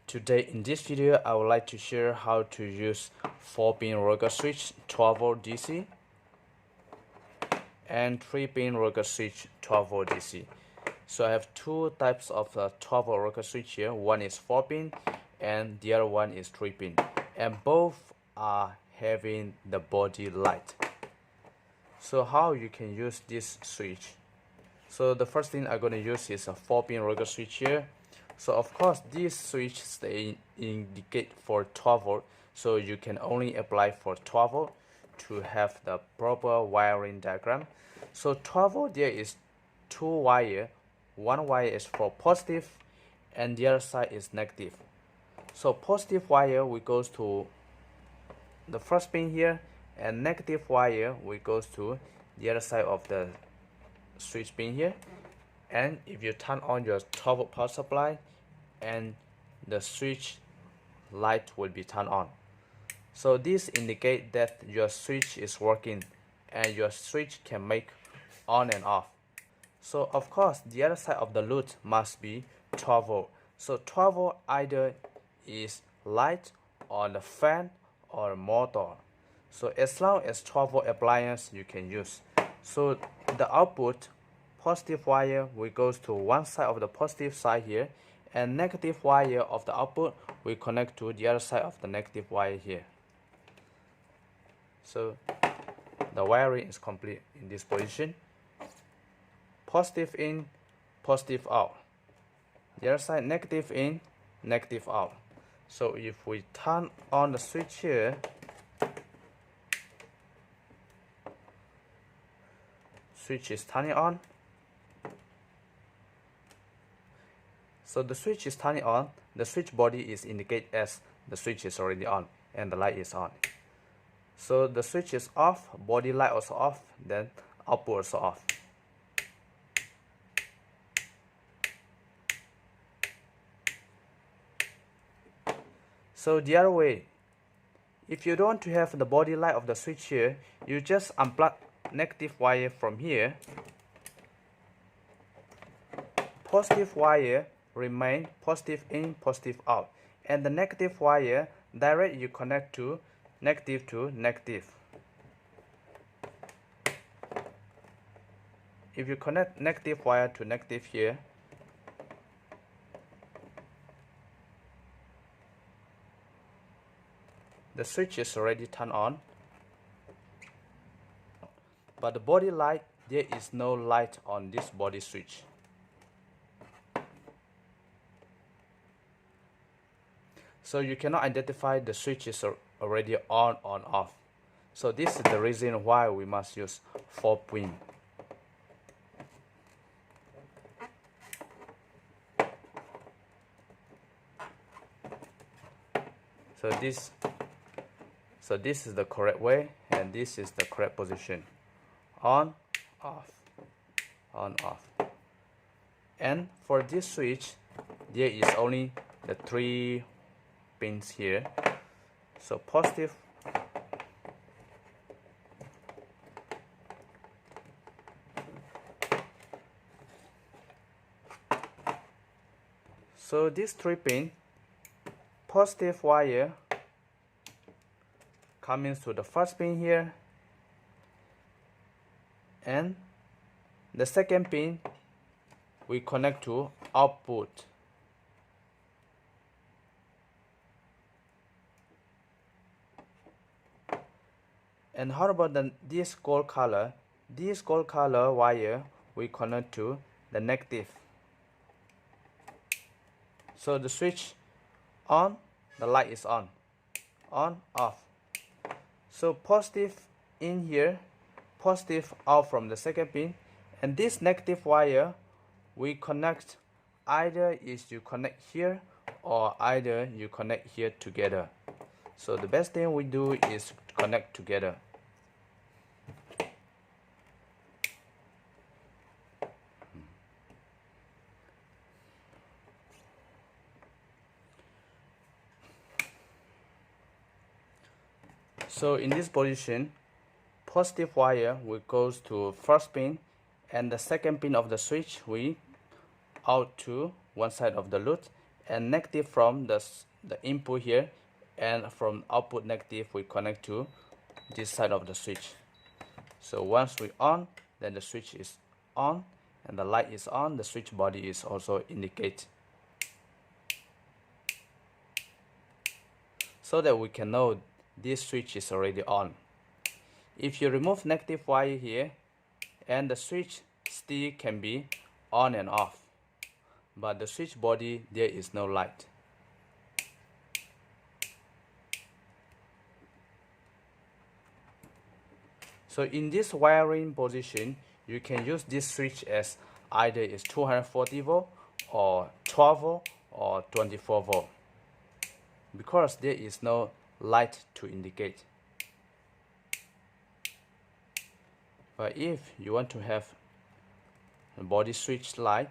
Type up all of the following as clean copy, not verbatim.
Today in this video I would like to share how to use 4-pin rocker switch 12V DC and 3-pin rocker switch 12V DC. So I have two types of 12V rocker switch here. One is 4-pin and the other one is 3-pin, and both are having the body light. So how you can use this switch? So the first thing I'm going to use is a 4-pin rocker switch here. So of course this switch they indicate for 12V, so you can only apply for 12V to have the proper wiring diagram. So 12V there is two wire, one wire is for positive and the other side is negative. So positive wire we goes to the first pin here, and negative wire we goes to the other side of the switch pin here. And if you turn on your 12V power supply, and the switch light will be turned on. So this indicates that your switch is working and your switch can make on and off. So of course the other side of the load must be 12V. So 12V either is light or the fan or motor. So as long as 12V appliance you can use. So the output positive wire will goes to one side of the positive side here, and negative wire of the output will connect to the other side of the negative wire here. So the wiring is complete in this position. Positive in, positive out. The other side negative in, negative out. So if we turn on the switch here, switch is turning on. So the switch is turning on, the switch body is indicated as the switch is already on and the light is on. So the switch is off, body light also off, then output also off. So the other way, if you don't want to have the body light of the switch here, you just unplug negative wire from here. Positive wire remain positive in, positive out, and the negative wire direct you connect to negative. If you connect negative wire to negative here, the switch is already turned on, but the body light, there is no light on this body switch. So you cannot identify the switch is already on or off. So this is the reason why we must use 4-pin. So this is the correct way, and this is the correct position. On, off, on, off. And for this switch, there is only the 3 pins here. So positive, so this 3 pin, positive wire coming to the first pin here, and the second pin we connect to output. And how about this gold color? This gold color wire we connect to the negative. So the switch on, the light is on, off. So positive in here, positive out from the second pin, and this negative wire we connect, either is you connect here or either you connect here together. So the best thing we do is connect together. So in this position, positive wire will goes to first pin, and the second pin of the switch we out to one side of the load, and negative from the input here, and from output negative we connect to this side of the switch. So once we on, then the switch is on and the light is on, the switch body is also indicate, so that we can know this switch is already on. If you remove negative wire here, and the switch still can be on and off, but the switch body there is no light. So in this wiring position, you can use this switch as either is 240 volt or 12 volt or 24 volt, because there is no light to indicate. But if you want to have a body switch light,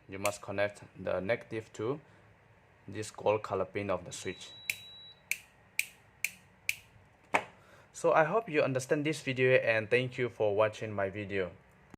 you must connect the negative to this gold color pin of the switch. So I hope you understand this video, and thank you for watching my video.